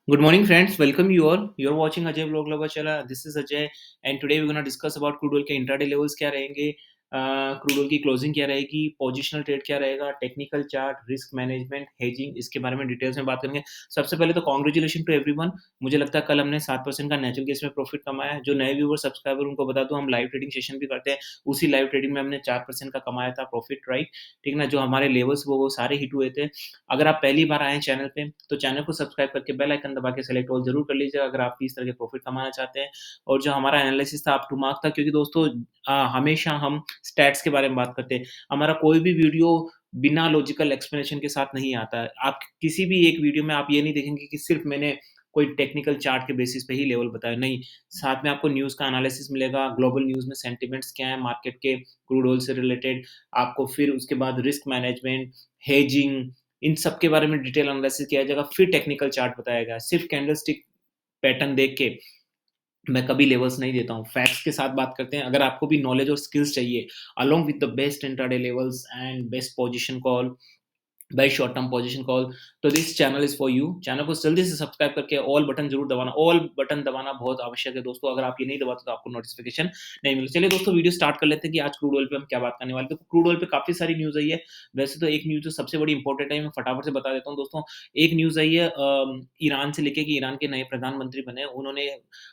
Good morning, friends. Welcome you all. You're watching Ajay Vlog Lover channel. This is Ajay, and today we're gonna discuss about crude oil के intraday levels क्या रहेंगे, crude oil की closing क्या रहेगी, positional trade क्या रहेगा, technical chart, risk management, hedging, इसके बारे में डिटेल्स में बात करेंगे। सबसे पहले तो कांग्रेचुलेशन टू एवरीवन। मुझे लगता है कल हमने 7% का नेचुरल गैस में प्रॉफिट कमाया है। जो नए व्यूवर सब्सक्राइबर उनको बता दूं, हम लाइव ट्रेडिंग सेशन भी करते हैं। उसी लाइव ट्रेडिंग में हमने 4% का कमाया था प्रॉफिट, राइट? ठीक ना? जो हमारे लेवल्स वो सारे हिट हुए थे। अगर आप पहली बार आए हैं चैनल पे, तो चैनल को सब्सक्राइब करके बेल आइकन दबा के सेलेक्ट ऑल ज़रूर कर लीजिएगा अगर आप भी इस तरह के प्रॉफिट कमाना चाहते हैं। और जो हमारा एनालिसिस था अप टू मार्क था, क्योंकि दोस्तों हमेशा हम स्टैट्स के बारे में बात करते हैं। हमारा कोई भी वीडियो बिना लॉजिकल एक्सप्लेनेशन के साथ नहीं आता है। आप किसी भी एक वीडियो में आप ये नहीं देखेंगे कि सिर्फ़ मैंने कोई टेक्निकल चार्ट के बेसिस पे ही लेवल बताया, नहीं। साथ में आपको न्यूज़ का एनालिसिस मिलेगा, ग्लोबल न्यूज़ में सेंटिमेंट्स क्या हैं मार्केट के, क्रूड ऑयल से रिलेटेड। आपको फिर उसके बाद रिस्क मैनेजमेंट, हेजिंग, इन सब के बारे में डिटेल एनालिसिस किया जाएगा, फिर टेक्निकल चार्ट बताया गया है। सिर्फ़ कैंडलस्टिक पैटर्न देख के मैं कभी लेवल्स नहीं देता हूँ। फैक्ट्स के साथ बात करते हैं। अगर आपको भी नॉलेज और स्किल्स चाहिए along with the best intraday levels and best position call, best short term position call, तो this channel is for you. Channel को जल्दी से सब्सक्राइब करके ऑल बटन ज़रूर दबाना। ऑल बटन दबाना बहुत आवश्यक है दोस्तों। अगर आप ये नहीं दबाते तो आपको नोटिफ़िकेशन नहीं मिलेगी। चलिए दोस्तों, वीडियो स्टार्ट कर लेते हैं कि आज क्रूड ऑयल पे हम क्या बात करने वाले हैं। तो क्रूड ऑयल पे काफ़ी सारी न्यूज़ आई है। वैसे तो एक न्यूज़ जो सबसे बड़ी इंपॉर्टेंट है, मैं फटाफट से बता देता हूँ दोस्तों। एक न्यूज़ आई है ईरान से लेके कि ईरान के नए प्रधानमंत्री बने। उन्होंने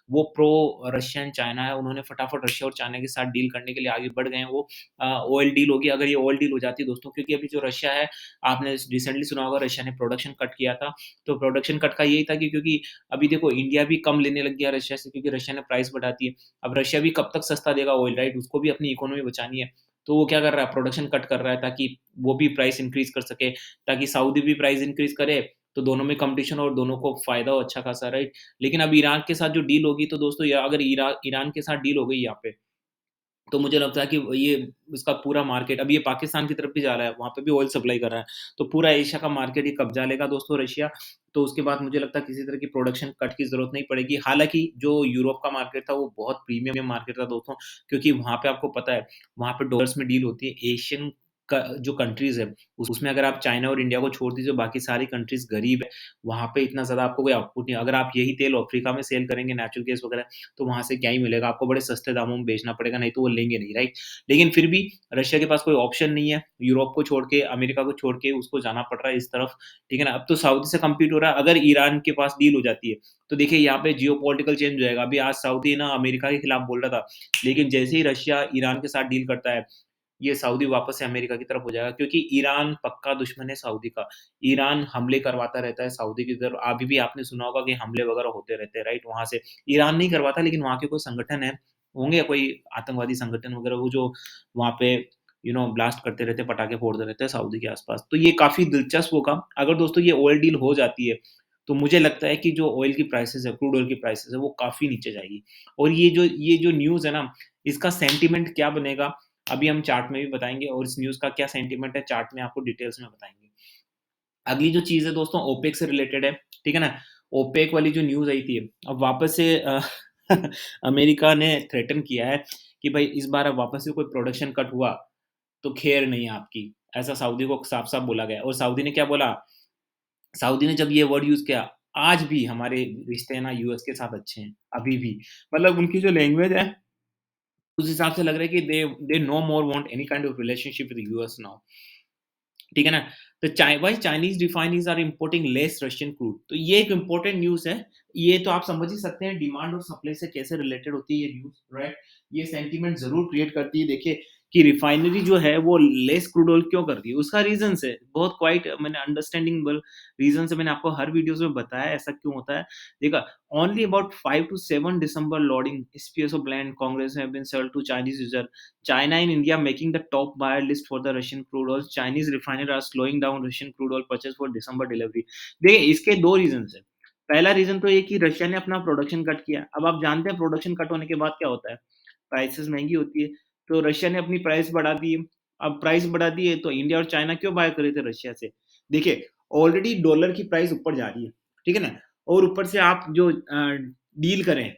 वो प्रो रशियन चाइना है, उन्होंने फटाफट रशिया और चाइना के साथ डील करने के लिए आगे बढ़ गए हैं। वो ऑयल डील होगी। अगर ये ऑयल डील हो जाती है दोस्तों, क्योंकि अभी जो रशिया है, आपने रिसेंटली सुना होगा रशिया ने प्रोडक्शन कट किया था। तो प्रोडक्शन कट का यही था कि क्योंकि अभी देखो इंडिया भी कम लेने लग गया रशिया से, क्योंकि रशिया ने प्राइस बढ़ा दी है। अब रशिया भी कब तक सस्ता देगा ऑयल, राइट? उसको भी अपनी इकोनॉमी बचानी है। तो वो क्या कर रहा है, प्रोडक्शन कट कर रहा है ताकि वो भी प्राइस इंक्रीज़ कर सके, ताकि सऊदी भी प्राइस इंक्रीज़ करे, तो दोनों में कॉम्पिटिशन और दोनों को फ़ायदा हो अच्छा खासा, राइट? लेकिन अब ईरान के साथ जो डील होगी, तो दोस्तों या अगर ईरान के साथ डील हो गई यहाँ पे, तो मुझे लगता है कि ये इसका पूरा मार्केट अब ये पाकिस्तान की तरफ भी जा रहा है, वहाँ पे भी ऑयल सप्लाई कर रहा है। तो पूरा एशिया का मार्केट ये कब्जा लेगा दोस्तों रशिया। तो उसके बाद मुझे लगता है किसी तरह की प्रोडक्शन कट की ज़रूरत नहीं पड़ेगी। हालाँकि जो यूरोप का मार्केट था वो बहुत प्रीमियम मार्केट था दोस्तों, क्योंकि वहाँ पे आपको पता है, वहाँ पे डॉलर्स में डील होती है। एशियन का जो कंट्रीज़ है, उसमें अगर आप चाइना और इंडिया को छोड़ दीजिए, बाकी सारी कंट्रीज़ गरीब है। वहाँ पे इतना ज़्यादा आपको कोई आउटपुट नहीं है। अगर आप यही तेल अफ्रीका में सेल करेंगे नेचुरल गैस वगैरह, तो वहाँ से क्या ही मिलेगा, आपको बड़े सस्ते दामों में बेचना पड़ेगा, नहीं तो वो लेंगे नहीं, राइट? लेकिन फिर भी रशिया के पास कोई ऑप्शन नहीं है, यूरोप को छोड़ के, अमेरिका को छोड़ के उसको जाना पड़ रहा है इस तरफ, ठीक है ना? अब तो सऊदी से कम्पीट हो रहा है। अगर ईरान के पास डील हो जाती है, तो देखिए यहाँ पे जियोपॉलिटिकल चेंज हो जाएगा। अभी आज सऊदी ना अमेरिका के खिलाफ बोल रहा था, लेकिन जैसे ही रशिया ईरान के साथ डील करता है, ये सऊदी वापस से अमेरिका की तरफ हो जाएगा, क्योंकि ईरान पक्का दुश्मन है सऊदी का। ईरान हमले करवाता रहता है सऊदी की तरफ। अभी भी आपने सुना होगा कि हमले वगैरह होते रहते हैं, राइट? वहाँ से ईरान नहीं करवाता, लेकिन वहाँ के कोई संगठन है, होंगे कोई आतंकवादी संगठन वगैरह, वो जो वहाँ पे ब्लास्ट करते रहते हैं, पटाखे फोड़ते रहते हैं सऊदी के आस-पास। तो ये काफ़ी दिलचस्प होगा। अगर दोस्तों ये ऑयल डील हो जाती है, तो मुझे लगता है कि जो ऑयल की प्राइसेज़ है, क्रूड ऑयल की प्राइसेज़ है, वो काफ़ी नीचे जाएगी। और ये जो न्यूज़ है ना, इसका सेंटीमेंट क्या बनेगा, अभी हम चार्ट में भी बताएँगे, और इस न्यूज़ का क्या सेंटीमेंट है चार्ट में आपको डिटेल्स में बताएँगे। अगली जो चीज़ है दोस्तों ओपेक से रिलेटेड है, ठीक है ना? ओपेक वाली जो न्यूज़ आई थी, अब वापस से अमेरिका ने थ्रेटन किया है कि भाई इस बार अब वापस से कोई प्रोडक्शन कट हुआ, तो खैर नहीं है आपकी। ऐसा सऊदी को साफ-साफ बोला गया, और सऊदी ने क्या बोला, सऊदी ने जब ये वर्ड यूज़ किया, आज भी हमारे रिश्ते हैं ना यूएस के साथ अच्छे हैं, अभी भी। मतलब उनकी जो लैंग्वेज है, उस हिसाब से लग रहा है कि they they no more want any kind of relationship with US now. ठीक है ना? तो why Chinese refineries are importing less Russian crude, तो ये एक इम्पोर्टेंट न्यूज़ है। ये तो आप समझ ही सकते हैं डिमांड और सप्लाई से कैसे रिलेटेड होती है ये न्यूज़, राइट? ये सेंटीमेंट ज़रूर क्रिएट करती है। देखिए कि रिफाइनरी जो है वो लेस क्रूड ऑयल क्यों करती है? उसका रीज़न्स है। बहुत क्वाइट मैंने अंडरस्टैंडिंगबल रीज़न्स है, मैंने आपको हर वीडियोज़ में बताया ऐसा क्यों होता है। देखा, only about 5 to 7 December loading FPSO blend Congress have been sold to Chinese user. China and India making the top buyer list for the Russian crude oil. Chinese refiners are slowing down Russian crude oil purchase for December delivery. देखिए इसके 2 reasons हैं। पहला reason तो ये कि Russia ने अपना production cut किया। अब आप जानते हैं प्रोडक्शन कट होने के बाद क्या होता है? प्राइसेज़ महँगी होती है। तो रशिया ने अपनी प्राइस बढ़ा दी है। अब प्राइस बढ़ा दी है तो इंडिया और चाइना क्यों बाय कर रहे थे रशिया से? देखिए, ऑलरेडी डॉलर की प्राइस ऊपर जा रही है, ठीक है ना? और ऊपर से आप जो डील करें,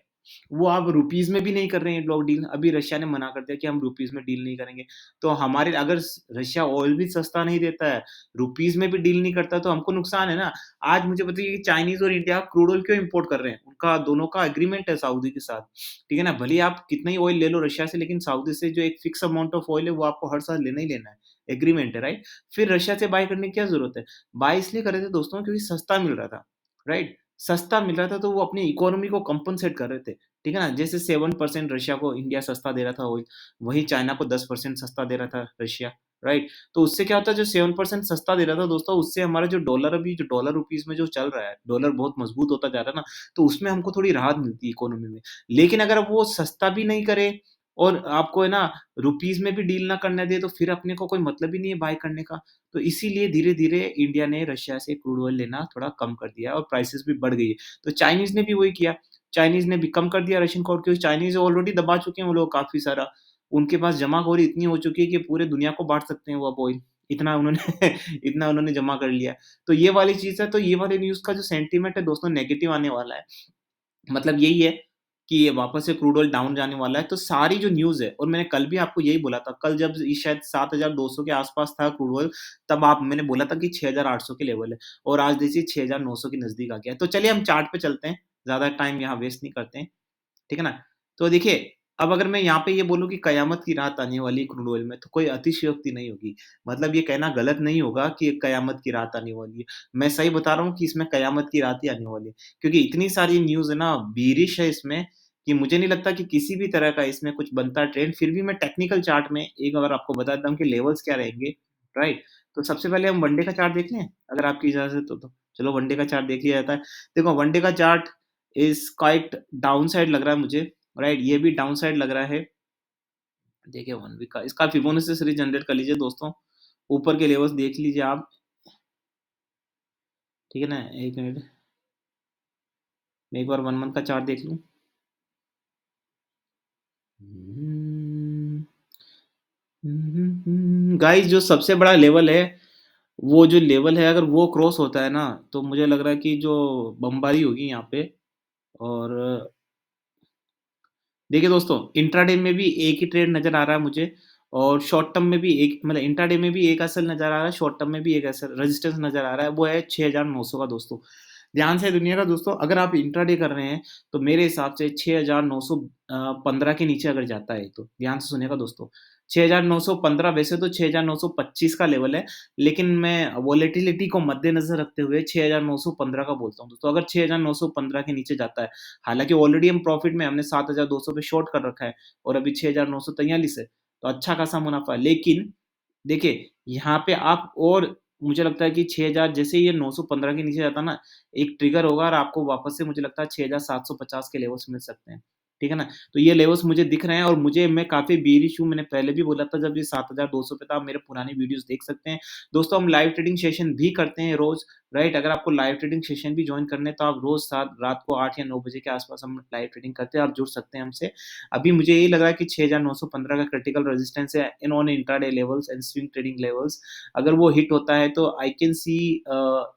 वो आप रुपीज़ में भी नहीं कर रहे हैं लोग डील, अभी रशिया ने मना कर दिया कि हम रुपीज़ में डील नहीं करेंगे। तो हमारे अगर रशिया ऑयल भी सस्ता नहीं देता है, रुपीज़ में भी डील नहीं करता, तो हमको नुकसान है ना। आज मुझे बताइए कि चाइनीज़ और इंडिया क्रूड ऑयल क्यों इम्पोर्ट कर रहे हैं? उनका दोनों का एग्रीमेंट है सऊदी के साथ, ठीक है ना? भले ही आप कितना ही ऑयल ले लो रशिया से, लेकिन सऊदी से जो एक फिक्स अमाउंट ऑफ ऑयल है, वो आपको हर साल लेना ही लेना है, एग्रीमेंट है, राइट? फिर रशिया से बाय करने की क्या ज़रूरत है? बाय इसलिए कर रहे थे दोस्तों क्योंकि सस्ता मिल रहा था, राइट? सस्ता मिल रहा था तो वो अपनी इकोनॉमी को कंपनसेट कर रहे थे। ठीक है ना? जैसे 7% रशिया को इंडिया सस्ता दे रहा था ऑयल, वही चाइना को 10% सस्ता दे रहा था रशिया, राइट? तो उससे क्या होता है जो 7% सस्ता दे रहा था दोस्तों, उससे हमारा जो डॉलर अभी जो डॉलर रुपीज़ में जो चल रहा है, डॉलर बहुत मजबूत होता जा रहा है ना, तो उसमें हमको थोड़ी राहत मिलती है इकोनॉमी में। लेकिन अगर वो सस्ता भी नहीं करे और आपको है ना रुपीज़ में भी डील ना करने दे, तो फिर अपने को कोई मतलब ही नहीं है बाय करने का। तो इसीलिए धीरे-धीरे इंडिया ने रशिया से क्रूड ऑयल लेना थोड़ा कम कर दिया है और प्राइसेज़ भी बढ़ गई है। तो चाइनीज़ ने भी वही किया। चाइनीज़ ने भी कम कर दिया रशियन क्रूड क्योंकि चाइनीज़ ऑलरेडी दबा चुके हैं वो लोग काफ़ी सारा। उनके पास जमाखोरी इतनी हो चुकी है कि पूरे दुनिया को बाँट सकते हैं वो अब ऑयल। इतना उन्होंने इतना उन्होंने जमा कर लिया है। तो ये वाली चीज़ है, तो ये वाले न्यूज़ का जो सेंटीमेंट है दोस्तों नेगेटिव आने वाला है। मतलब यही है कि ये वापस से क्रूड ऑयल डाउन जाने वाला है, तो सारी जो न्यूज़ है और मैंने कल भी आपको यही बोला था, कल जब ये शायद 7200 के आस-पास था क्रूड ऑयल, तब आप मैंने बोला था कि 6800 के लेवल है और आज देखिए 6900 के नज़दीक आ गया है। तो चलिए हम चार्ट पे चलते हैं, ज़्यादा टाइम यहाँ वेस्ट नहीं करते हैं, ठीक है ना? तो देखिए, अब अगर मैं यहाँ पे ये बोलूँ कि कयामत की रात आने वाली है क्रूड ऑयल में, तो कोई अतिशयोक्ति नहीं होगी। मतलब ये कहना गलत नहीं होगा कि कयामत की रात आने वाली है। मैं सही बता रहा हूँ कि इसमें कयामत की रात ही आने वाली है। क्योंकि इतनी सारी न्यूज़ है ना, बीरिश है इसमें कि मुझे नहीं लगता कि किसी भी तरह का इसमें कुछ बनता है ट्रेंड। फिर भी मैं टेक्निकल चार्ट में एक बार आपको बता देता हूँ कि लेवल्स क्या रहेंगे, राइट? तो सबसे पहले हम वन डे का चार्ट देख लें, अगर आपकी इजाज़त हो तो। चलो वन डे का चार्ट देख लिया जाता है। देखो वन डे का chart is quite down side लग रहा है मुझे, राइट? ये भी डाउन साइड लग रहा है। देखिए 1 वीक का इसका फिबोनाची सीरीज़ जनरेट कर लीजिए दोस्तों। ऊपर के लेवल्स देख लीजिए आप, ठीक है ना? 1 मिनट, मैं एक बार 1 मंथ का चार्ट देख लूँ। गाइस जो सबसे बड़ा लेवल है, वो जो लेवल है अगर वो क्रॉस होता है ना, तो मुझे लग रहा है कि जो बमबारी होगी यहाँ पे और देखिए दोस्तों, इंट्राडे में भी एक ही ट्रेड नज़र आ रहा है मुझे और शॉर्ट टर्म में भी एक मतलब इंट्राडे में भी एक एसएल नज़र आ रहा है, शॉर्ट टर्म में भी एक एसएल रेजिस्टेंस नज़र आ रहा है, वो है 6900 का दोस्तों। ध्यान से सुनिएगा दोस्तों, अगर आप इंट्राडे कर रहे हैं, तो मेरे हिसाब से 6915 के नीचे अगर जाता है तो, ध्यान से सुनिएगा दोस्तों, 6915 वैसे तो 6925 का लेवल है, लेकिन मैं वोलेटिलिटी को मद्देनज़र रखते हुए 6915 का बोलता हूँ दोस्तों। अगर 6915 के नीचे जाता है, हालाँकि ऑलरेडी हम प्रॉफ़िट में हमने 7200 पे शॉर्ट कर रखा है और अभी 6943 है, तो अच्छा खासा मुनाफ़ा है। लेकिन देखिए, यहाँ पे आप और मुझे लगता है कि 6000 जैसे ही ये 915 के नीचे जाता है ना, एक ट्रिगर होगा और आपको वापस से मुझे लगता है 6750 के लेवल्स मिल सकते हैं। ठीक है ना? तो ये लेवल्स मुझे दिख रहे हैं और मैं काफ़ी बेयरिश हूँ, मैंने पहले भी बोला था जब ये 7200 पे था, आप मेरे पुरानी वीडियोज़ देख सकते हैं। दोस्तों हम लाइव ट्रेडिंग सेशन भी करते हैं रोज़, राइट? अगर आपको लाइव ट्रेडिंग सेशन भी जॉइन करने हैं तो आप रोज़ सात रात को 8 या 9 बजे के आस-पास हम लाइव ट्रेडिंग करते हैं, आप जुड़ सकते हैं हमसे। अभी मुझे यही लग रहा है कि 6915 का क्रिटिकल रेजिस्टेंस है in on intraday levels and swing trading levels. अगर वो हिट होता है तो I can see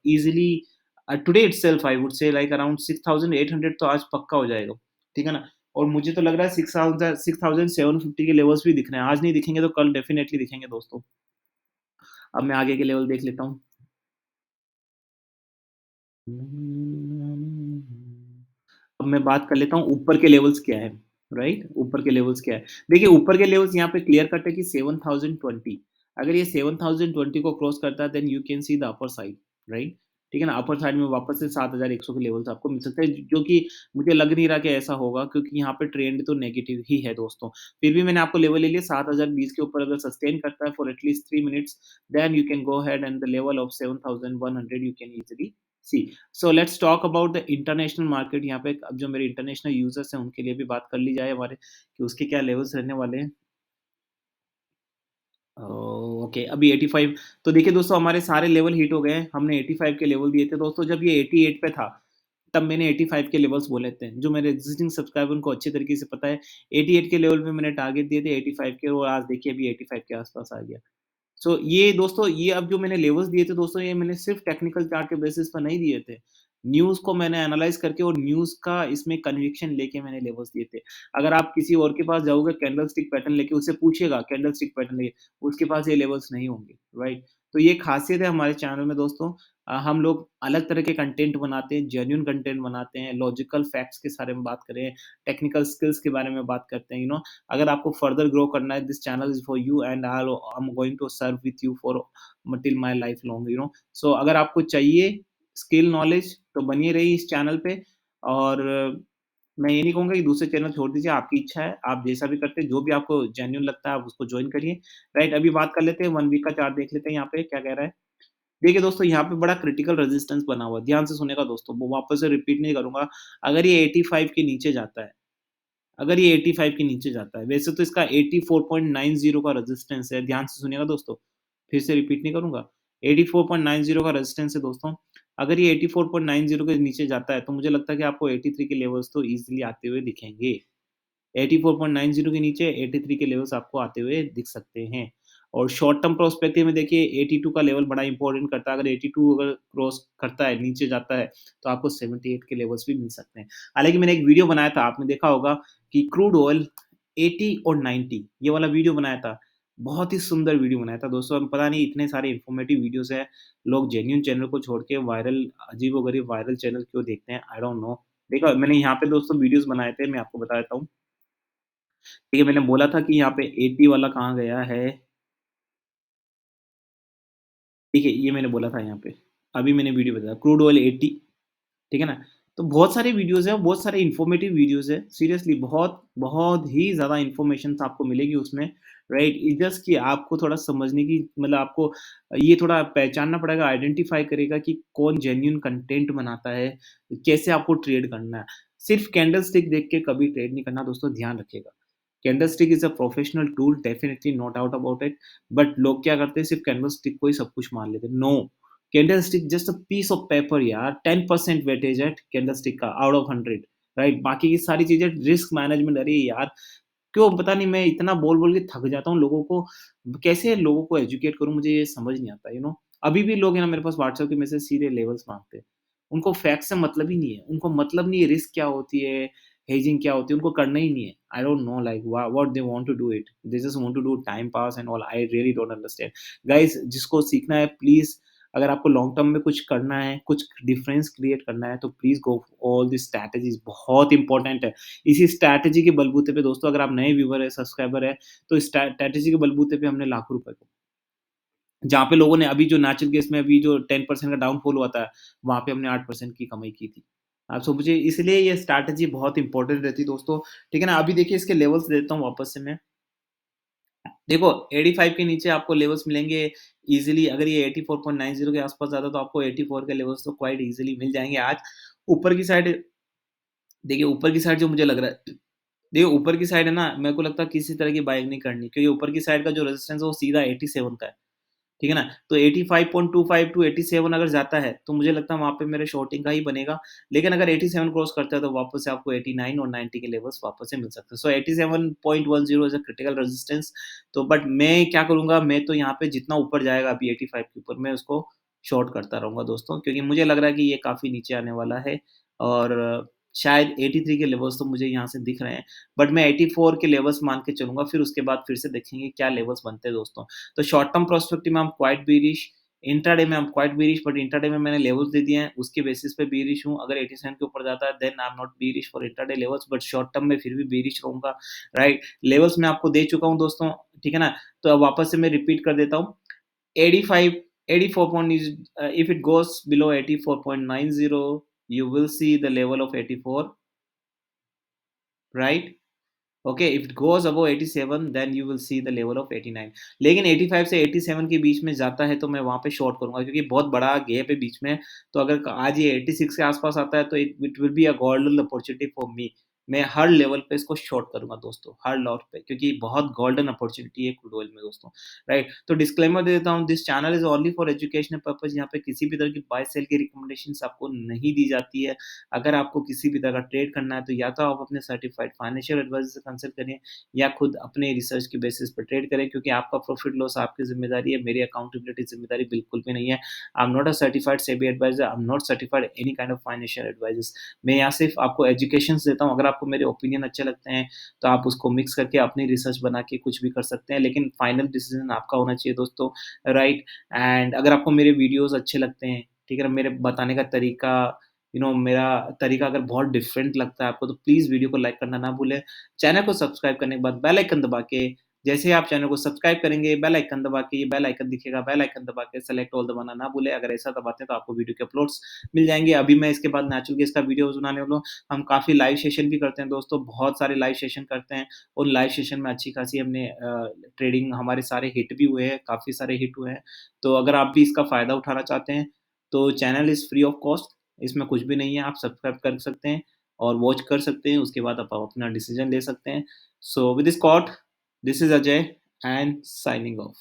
easily today itself I would say like around 6800 तो आज पक्का हो जाएगा, ठीक है ना? और मुझे तो लग रहा है 6750 के लेवल्स भी दिख रहे हैं। आज नहीं दिखेंगे तो कल डेफिनिटली दिखेंगे दोस्तों। अब मैं आगे के लेवल देख लेता हूँ। अब मैं बात कर लेता हूँ ऊपर के लेवल्स क्या है, राइट? ऊपर के लेवल्स क्या है? देखिए ऊपर के लेवल्स यहाँ पे क्लियर कट है कि 7020 अगर ये 7020 को क्रॉस करता है then you can see the upper side, right? ठीक है ना? अपर साइड में वापस से 7100 के लेवल्स आपको मिल सकते हैं जो कि मुझे लग नहीं रहा कि ऐसा होगा क्योंकि यहाँ पे ट्रेंड तो नेगेटिव ही है दोस्तों। फिर भी मैंने आपको लेवल ले लिया 7020 के ऊपर अगर सस्टेन करता है for at least 3 minutes then you can go ahead and the level of 7100 you can easily see. So let's talk about the international market यहाँ पे अब जो मेरे इंटरनेशनल यूज़र्स हैं उनके लिए भी बात कर ली जाए हमारे कि उसके क्या लेवल्स रहने वाले हैं। ओके अभी 85 तो देखिए दोस्तों हमारे सारे लेवल हिट हो गए हैं। हमने 85 के लेवल दिए थे दोस्तों जब ये 88 पे था, तब मैंने 85 के लेवल्स बोले थे। जो मेरे एक्जिस्टिंग सब्सक्राइबर उनको अच्छे तरीके से पता है 88 के लेवल पे मैंने टारगेट दिए थे 85 के और आज देखिए अभी 85 के आस-पास आ गया। सो ये दोस्तों ये अब जो मैंने लेवल्स दिए थे दोस्तों ये मैंने सिर्फ़ टेक्निकल चार्ट के बेसिस पर नहीं दिए थे। न्यूज़ को मैंने एनालाइज़ करके और न्यूज़ का इसमें कन्विक्शन लेके मैंने लेवल्स दिए थे। अगर आप किसी और के पास जाओगे कैंडलस्टिक पैटर्न लेके उससे पूछिएगा कैंडलस्टिक पैटर्न लेके, उसके पास ये लेवल्स नहीं होंगे, राइट? तो ये ख़ासियत है हमारे चैनल में दोस्तों। हम लोग अलग तरह के कंटेंट बनाते हैं, जेन्युइन कंटेंट बनाते हैं, लॉजिकल फैक्ट्स के बारे में बात करें, टेक्निकल स्किल्स के बारे में बात करते हैं, अगर आपको फर्दर ग्रो करना है, this channel is for you and I am going to serve with you for till my life long. So अगर आपको चाहिए स्किल नॉलेज तो बनिए रहिए इस चैनल पे और मैं ये नहीं कहूँगा कि दूसरे चैनल छोड़ दीजिए, आपकी इच्छा है, आप जैसा भी करते हैं, जो भी आपको जेन्युइन लगता है आप उसको जॉइन करिए, राइट? अभी बात कर लेते हैं 1 वीक का चार्ट देख लेते हैं यहाँ पे क्या कह रहा है। देखिए दोस्तों यहाँ पे बड़ा क्रिटिकल रेजिस्टेंस बना हुआ है, ध्यान से सुनिएगा दोस्तों, वो वापस से रिपीट नहीं करूँगा। अगर ये 85 के नीचे जाता है अगर ये 85 के नीचे जाता है, वैसे तो इसका 84.90 का रेजिस्टेंस है, ध्यान से सुनिएगा दोस्तों, फिर से रिपीट नहीं करूँगा। 84.90 का रेजिस्टेंस है दोस्तों, अगर ये 84.90 के नीचे जाता है, तो मुझे लगता है कि आपको 83 के लेवल्स तो ईज़िली आते हुए दिखेंगे। 84.90 के नीचे 83 के लेवल्स आपको आते हुए दिख सकते हैं। और शॉर्ट टर्म पर्सपेक्टिव में देखिए 82 का लेवल बड़ा इंपॉर्टेंट करता है। अगर 82 अगर क्रॉस करता है, नीचे जाता है, तो आपको 78 के लेवल्स भी मिल सकते हैं। हालाँकि मैंने एक वीडियो बनाया था, आपने देखा होगा कि क्रूड ऑयल 80 और 90 ये वाला वीडियो बनाया था। बहुत ही सुंदर वीडियो बनाया था दोस्तों। अब पता नहीं इतने सारे इन्फॉर्मेटिव वीडियोज़ हैं, लोग जेन्युइन चैनल को छोड़ के वायरल अजीबो-गरीब वायरल चैनल क्यों देखते हैं? आई डोंट नो। देखा मैंने यहाँ पे दोस्तों वीडियोज़ बनाए थे, मैं आपको बता देता हूँ। ठीक है, मैंने बोला था कि यहाँ पे 80 वाला कहाँ गया है? देखिए, ये मैंने बोला था यहाँ पे। अभी मैंने वीडियो बताया क्रूड ऑयल 80 ठीक है ना? तो बहुत सारे वीडियोज़ हैं, बहुत सारे इन्फॉर्मेटिव वीडियोज़ हैं। सीरियसली बहुत, बहुत ही ज़्यादा इन्फॉर्मेशंस आपको मिलेगी उसमें, राइट? इट्स जस्ट कि आपको थोड़ा समझने की मतलब आपको ये थोड़ा पहचानना पड़ेगा, आइडेंटिफ़ाई करेगा कि कौन जेन्युइन कंटेंट बनाता है, कैसे आपको ट्रेड करना है। सिर्फ़ कैंडलस्टिक देख के कभी ट्रेड नहीं करना दोस्तों, ध्यान रखिएगा। Candlestick is a professional tool definitely no doubt about it, but लोग क्या करते हैं सिर्फ़ कैंडलस्टिक को ही सब कुछ मान लेते हैं। No, candlestick just a piece of paper यार, 10% वेटेज है कैंडलस्टिक का आउट ऑफ 100, राइट? बाकी की सारी चीज़ें रिस्क मैनेजमेंट, अरे यार क्यों पता नहीं मैं इतना बोल-बोल के थक जाता हूँ लोगों को, कैसे लोगों को एजुकेट करूँ मुझे ये समझ नहीं आता। अभी भी लोग हैं ना मेरे पास व्हाट्सएप के मैसेज सीधे लेवल्स माँगते हैं। उनको फैक्ट से मतलब ही नहीं है, उनको मतलब नहीं है रिस्क क्या होती है, हेजिंग क्या होती है, उनको करना ही नहीं है। I don't know like what they want to do it, they just want to do time pass and all, I really don't understand. Guys जिसको सीखना है प्लीज़, अगर आपको लॉन्ग टर्म में कुछ करना है, कुछ डिफरेंस क्रिएट करना है तो please go all this strategies बहुत इंपॉर्टेंट है। इसी स्ट्रैटेजी के बलबूते पे दोस्तों अगर आप नए व्यूअर हैं, सब्सक्राइबर हैं, तो स्ट्रैटेजी के बलबूते पे हमने लाखों रुपए जहाँ पे लोगों ने अभी जो नेचुरल गैस में अभी जो 10% का डाउनफॉल हुआ था, वहाँ पे हमने 8% की कमाई की थी। सो मुझे इसलिए ये स्ट्रैटेजी बहुत इंपॉर्टेंट रहती है दोस्तों, ठीक है ना? अभी देखिए इसके लेवल्स देता हूँ वापस से मैं। देखो 85 के नीचे आपको लेवल्स मिलेंगे ईज़िली, अगर ये 84.90 के आस-पास जाता है तो आपको 84 के लेवल्स तो क्वाइट ईज़िली मिल जाएँगे आज। ऊपर की साइड देखिए ऊपर की साइड जो मुझे लग रहा है देखिए ऊपर की साइड है ना, मेरे को लगता है किसी तरह की बाइंग नहीं करनी क्योंकि ऊपर की साइड का जो रेजिस्टेंस है वो सीधा 87 का है। ठीक है ना? तो 85.25 टू 87 अगर जाता है, तो मुझे लगता है वहाँ पे मेरे शॉर्टिंग का ही बनेगा। लेकिन अगर 87 क्रॉस करता है तो वापस से आपको 89 और 90 के लेवल्स वापस से मिल सकते हैं। सो 87.10 इज़ अ क्रिटिकल रेजिस्टेंस। तो बट मैं क्या करूँगा, मैं तो यहाँ पे जितना ऊपर जाएगा अभी 85 के ऊपर मैं उसको शॉर्ट करता रहूँगा दोस्तों, क्योंकि मुझे लग रहा है कि ये काफ़ी नीचे आने वाला है और शायद 83 के लेवल्स तो मुझे यहाँ से दिख रहे हैं। बट मैं 84 के लेवल्स मान के चलूँगा, फिर उसके बाद फिर से देखेंगे क्या लेवल्स बनते हैं दोस्तों। तो शॉर्ट टर्म पर्सपेक्टिव में हम क्वाइट बेयरिश, इंट्राडे में हम क्वाइट बेयरिश, बट इंट्राडे में मैंने लेवल्स दे दिए हैं, उसके बेसिस पे बेयरिश हूँ। अगर 87 के ऊपर जाता है then I am not bearish for intraday levels, but short term में फिर भी बेयरिश रहूँगा, राइट? लेवल्स मैं आपको दे चुका हूँ दोस्तों, ठीक है ना? तो अब वापस से मैं रिपीट कर देता हूँ। 85 84 point is if it goes below 84.90 you will see the level of 84, right? Okay, if it goes above 87 then you will see the level of 89। लेकिन 85 से 87 के बीच में जाता है तो मैं वहाँ पे शॉर्ट करूँगा क्योंकि बहुत बड़ा गैप है बीच में। तो अगर आज ये 86 के आस-पास आता है तो it it will be a golden opportunity for me. मैं हर लेवल पे इसको शॉर्ट करूँगा दोस्तों, हर लेवल पे क्योंकि बहुत गोल्डन अपॉर्च्युनिटी है क्रूड ऑयल में दोस्तों, राइट? तो डिस्क्लेमर दे देता हूँ, this channel is only for educational purpose. यहाँ पे किसी भी तरह की बाय सेल की रिकमेंडेशंस आपको नहीं दी जाती है। अगर आपको किसी भी तरह का ट्रेड करना है, तो या तो आप अपने सर्टिफाइड फाइनेंशियल एडवाइज़र से कंसल्ट करें या खुद अपने रिसर्च के बेसिस पे ट्रेड करें क्योंकि आपका प्रॉफिट लॉस आपकी ज़िम्मेदारी है, मेरी अकाउंटेबिलिटी ज़िम्मेदारी बिल्कुल भी नहीं है। I am not a certified SEBI adviser, I am not certified any kind of financial advisers. मैं यहाँ सिर्फ़ आपको एजुकेशंस देता हूँ, अगर आपको मेरे ओपिनियन अच्छे लगते हैं, तो आप उसको मिक्स करके अपनी रिसर्च बना के कुछ भी कर सकते हैं, लेकिन फाइनल डिसीज़न आपका होना चाहिए दोस्तों, राइट? एंड अगर आपको मेरे वीडियोज़ अच्छे लगते हैं, ठीक है ना? मेरे बताने का तरीका मेरा तरीका अगर बहुत डिफरेंट लगता है आपको, तो प्लीज़ वीडियो को लाइक करना ना भूलें। चैनल को सब्सक्राइब करने के बाद बेल आइकन दबा के जैसे ही आप चैनल को सब्सक्राइब करेंगे, बेल आइकन दबा के ये बेल आइकन दिखेगा, बेल आइकन दबा के सेलेक्ट ऑल दबाना ना भूलें। अगर ऐसा दबाते हैं, तो आपको वीडियो के अपलोड्स मिल जाएँगे। अभी मैं इसके बाद नेचुरल गैस का वीडियोज़ बनाने वाला हूँ। हम काफ़ी लाइव सेशन भी करते हैं दोस्तों, बहुत सारे लाइव सेशन करते हैं और लाइव सेशन में अच्छी खासी हमने ट्रेडिंग हमारे सारे हिट भी हुए हैं, काफ़ी सारे हिट हुए हैं। तो अगर आप भी इसका फ़ायदा उठाना चाहते हैं, तो channel is free of cost, इसमें कुछ भी नहीं है, आप सब्सक्राइब कर सकते हैं और वॉच कर सकते हैं, उसके बाद आप अपना डिसीज़न ले सकते हैं। So with this thought, this is Ajay and signing of.